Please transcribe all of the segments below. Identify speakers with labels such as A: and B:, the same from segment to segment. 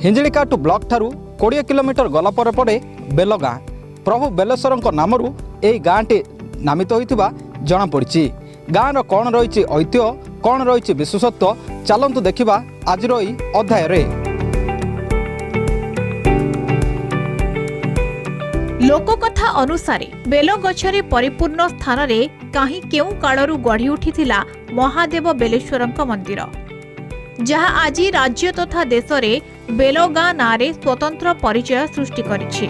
A: हिंजिलिकाटू block ठारू 20 kilometre गला पर पड़े बेल गाँ। प्रभु बेलेश्वर नामरू यही गाँटी नामित होता जमापड़ी। गाँव कौन रही ऐतिह्य कौन रही विशेषत्व चलतु देखा आज अध्याय।
B: लोककथा अनुसारे बेल गछरे परिपूर्ण स्थान रे काहीं केउ कालरू गढ़ी उठिथिला महादेव बेलेश्वरंक मंदिर, जहाँ आज राज्य तथा देश में बेलगाँ नारे स्वतंत्र परिचय सृष्टि करिछि।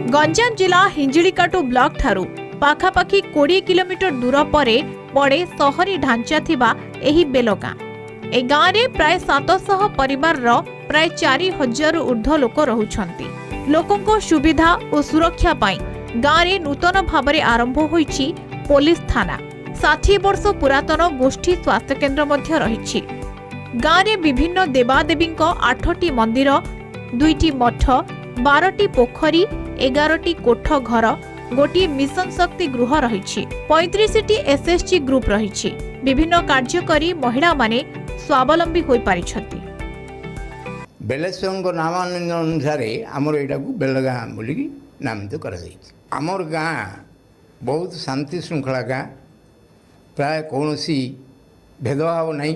B: गंजाम जिला हिंजिलिकाटू ब्लॉक ठारू पाखापाखी 20 किलोमीटर दूर पर पड़े सहरी ढांचा थिबा एही बेलगाँ। ए गाँव रे प्राय 700 परिवार प्राय 4000 ऊर्ध्व लोक रहुछंती। लोकों सुविधा और सुरक्षा पाई गाँव रे नूतन भाव में आरंभ होईछि पुलिस थाना। 60 वर्ष पुरातन गोष्ठी स्वास्थ्य केन्द्र मध्य रहिछि। गाँव रे विभिन्न देवादेवी 8टी मंदिर, 2टी मठ, 12टी पोखरी, 11टी कोठ घर, गोटी मिशन शक्ति गृह रहिछि, 35टी एसएसजी ग्रुप रहिछि। विभिन्न कार्य करी महिला माने स्वावलंबी होई पारिछथि।
C: बेलेश्वर नाम अनुसार आमर यहाँ को बेलगाँ बोलिकी नामित कर आमर गाँ बहुत शांति श्रृंखला गाँ। प्राय कौन भेदभाव नहीं।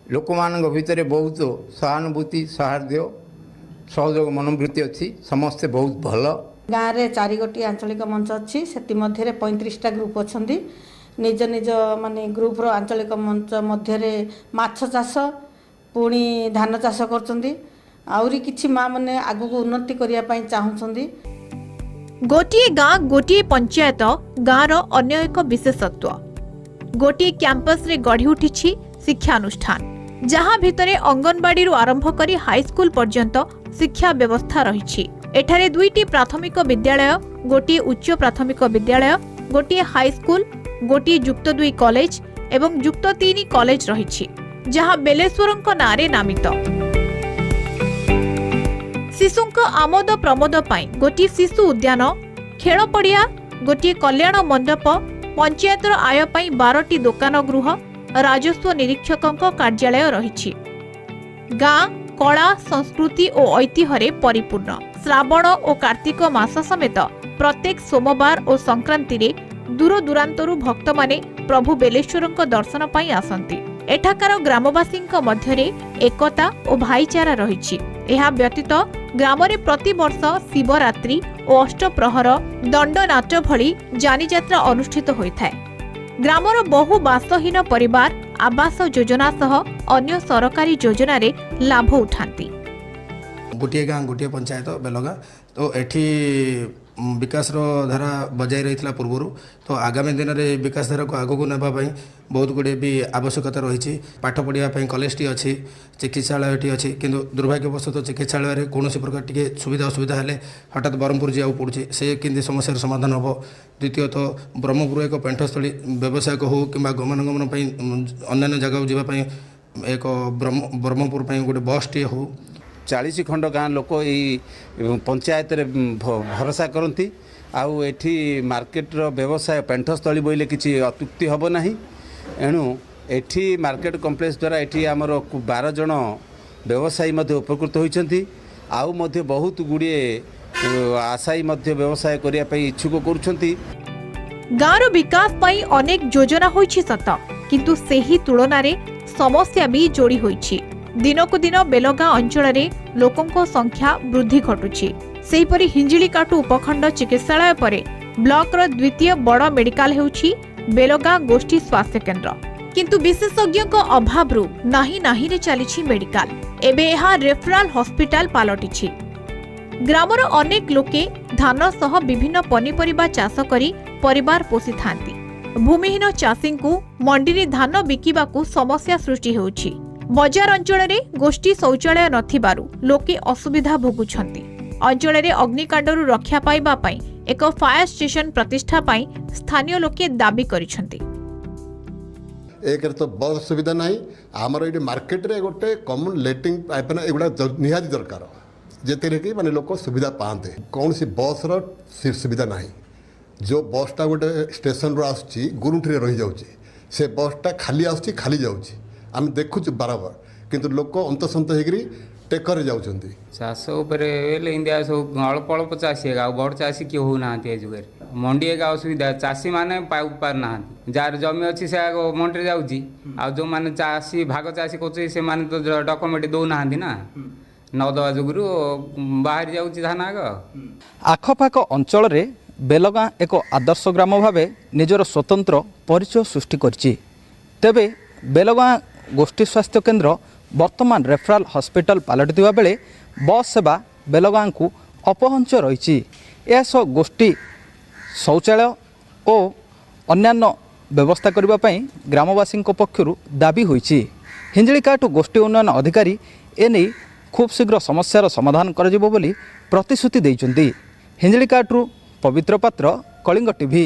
C: लोक मान भितर बहुत सहानुभूति सौहार्द्य सहयोग मनोवृत्ति अच्छी। समस्ते बहुत भल।
D: गाँव में 4 गोटी आंचलिक मंच अच्छी। से 35टा ग्रुप अच्छा निज निज माने ग्रुप्र आंचलिक मंच मध्य माछ चाष पुणी धान चाष करी किछि माँ मैंने आगु को उन्नति करने चाहूँगी।
B: गोटे गाँ गोटे पंचायत गाँव अन्य एक विशेषत्व। गोटे कैंपस रे गढ़ी उठिछि शिक्षानुष्ठान, जहाँ भितरे अंगनवाड़ी आरंभ करी हाईस्कूल पर्यंत शिक्षा व्यवस्था रही। एठारे 2टी प्राथमिक विद्यालय, गोटे उच्च प्राथमिक विद्यालय, गोटे हाईस्कूल, गोटे युक्त 2 कॉलेज एवं युक्त 3 कॉलेज रही, जहाँ बेलेश्वरंक नारे नामित। शिशुंक आमोद प्रमोद पाई गोटे शिशु उद्यान, खेल पड़िया, गोटे कल्याण मंडप, पंचायतर आय पाई 12टी दुकान गृह, राजस्व निरीक्षकंक कार्यालय रही। गाँ कला संस्कृति और ऐतिह्य परिपूर्ण। श्रावण और कार्तिक मास समेत प्रत्येक सोमवार और संक्रांति रे दूर दूरांतरु भक्त माने प्रभु बेलेश्वरंक दर्शन पाई आसंती। एठाकार ग्रामवासी मध्यरे एकता और भाईचारा रही। यह व्यतीत ग्राम रे प्रति वर्ष शिवरात्रि और अष्टप्रहर, दंडनाट भली जानीजात्रा अनुष्ठित होइथाय। ग्रामर बहु बासहीन परिवार आवास योजना सह अन्य सरकारी योजना रे लाभ उठाती।
E: गोटे गाँ गोटे पंचायत बेलगाँ। तो एठी विकास धारा बजाय रही पूर्वर। तो आगामी दिन में विकास धारा को आगक नापी बहुत गुड़े भी आवश्यकता रही। पाठ पढ़ाई कॉलेज अच्छी, चिकित्सालय अच्छी, किंतु दुर्भाग्यवशतः चिकित्सालय कौन प्रकार टी सुविधा असुविधा हेल्ले हठात ब्रह्मपुर जावाक पड़ुଛି। से केमती समस्यार समाधान हम। द्वितीयतः ब्रह्मपुर एक पेंठस्थली व्यवसायिक हो कि गमनागमन अन्य जगह जावाई एक ब्रह्मपुर गोटे बस टी हो।
F: 40 खंड गाँ लोक यही पंचायत रे भरोसा करती। आउ एठी मार्केट रो व्यवसाय पेंठस्थली बोले किसी अत्युक्ति हम ना। एणु एठी मार्केट कम्प्लेक्स द्वारा एठी आमर 12 जन व्यवसायी उपकृत होती। आउ मध्य बहुत गुड़े आशायी व्यवसाय करने इच्छुक करुछंती।
B: गाँव विकास पाई अनेक योजना होईछि सत, किंतु सेही तुलना रे समस्या भी जोड़ी होईछि। दिनकु दिन बेलगाँ अंचल रे लोकों संख्या वृद्धि घटुछि। सेहीपरि हिंजिलिकाटू उपखंड चिकित्सालय परे ब्लॉक रो द्वितीय बड़ मेडिकल हेउछि बेलगाँ गोष्ठी स्वास्थ्य केन्द्र। किंतु विशेषज्ञ अभाव रु नाही रे चलिछि मेडिकल। एबे यह रेफरल हॉस्पिटल पालटिछि। ग्रामर अनेक लोके धान सह विभिन्न पनीपरिबा चाष करी परिवार पोषि थांती। भूमिहीन चाषी को मंडी रे धान बिकिबाकू समस्या सृष्टि होउछि। बजार अंचल रे गोष्ठी शौचालय नथिबारु लोके असुविधा भोगुछंती। अंचल रे अग्निकांडरू रक्षा पाइबा पई एक फायर स्टेशन प्रतिष्ठा पाई स्थानीय लोके दाबी करिछंती।
G: एक तो बस सुविधा नहीं। आमर ये मार्केट रे गोटे कॉमन लेटिंग पाइपना एगुड़ा निहाती दरकार जेते कि माने लोक सुविधा पाते। कौन सी बस रो सुविधा नहीं। जो बसटा गोटे स्टेशन रो आसुची गुरुठी रही जाउची। से बसटा खाली आसुची खाली जाउची। आम देखुଛୁ बराबर କିନ୍ତୁ ଲୋକ ଅନ୍ତସନ୍ତ ହେଇକରି ଟେକରେ ଯାଉଛନ୍ତି।
H: ଚାଷ ଉପରେ ହେଲେ ଇଣ୍ଡିଆ ସବୁ ଅଳ୍ପ ଅଳ୍ପ ଚାଷୀ ଏକା ଆଉ ବଡ଼ ଚାଷୀ କିଏ ହେଉନାହାନ୍ତି ଏ ଯୁଗରେ। ମଣ୍ଡି ଏକା ଅସୁବିଧା, ଚାଷୀମାନେ ପାରୁନାହାନ୍ତି। ଯାହାର ଜମି ଅଛି ସେ ଆଗ ମଣ୍ଡିରେ ଯାଉଛି, ଆଉ ଯେଉଁମାନେ ଚାଷୀ ଭାଗ ଚାଷୀ କରୁଛନ୍ତି ସେମାନେ ତ ଡକୁମେଣ୍ଟ ଦେଉନାହାନ୍ତି ନା, ନ ଦେବା ଯୋଗୁରୁ ବାହାରି ଯାଉଛି ଧାନ ଆଗ।
A: ଆଖପାଖ ଅଞ୍ଚଳରେ ବେଲଗାଁ ଏକ ଆଦର୍ଶ ଗ୍ରାମ ଭାବେ ନିଜର ସ୍ୱତନ୍ତ୍ର ପରିଚୟ ସୃଷ୍ଟି କରିଛି। ତେବେ ବେଲଗାଁ ଗୋଷ୍ଠୀ ସ୍ୱାସ୍ଥ୍ୟ କେନ୍ଦ୍ର ବର୍ତ୍ତମାନ ରେଫରାଲ ହସ୍ପିଟାଲ ପାଲଟିଥିବା ବେଳେ ବସ୍ ସେବା ବେଲଗାଁକୁ ଅପହଞ୍ଚ ରହିଛି। ଏହାସହ ଗୋଷ୍ଠୀ ଶୌଚାଳୟ ଓ ଅନ୍ୟାନ୍ୟ ବ୍ୟବସ୍ଥା କରିବା ପାଇଁ ଗ୍ରାମବାସୀଙ୍କ ପକ୍ଷରୁ ଦାବି ହୋଇଛି। ହିଞ୍ଜିଳିକାଟୁ ଗୋଷ୍ଠୀ ଉନ୍ନୟନ ଅଧିକାରୀ ଏନେଇ ଖୁବ୍ ଶୀଘ୍ର ସମସ୍ୟାର ସମାଧାନ କରାଯିବ ବୋଲି ପ୍ରତିଶ୍ରୁତି ଦେଇଛନ୍ତି। ହିଞ୍ଜିଳିକାଟରୁ ପବିତ୍ର ପାତ୍ର, କଳିଙ୍ଗ ଟିଭି।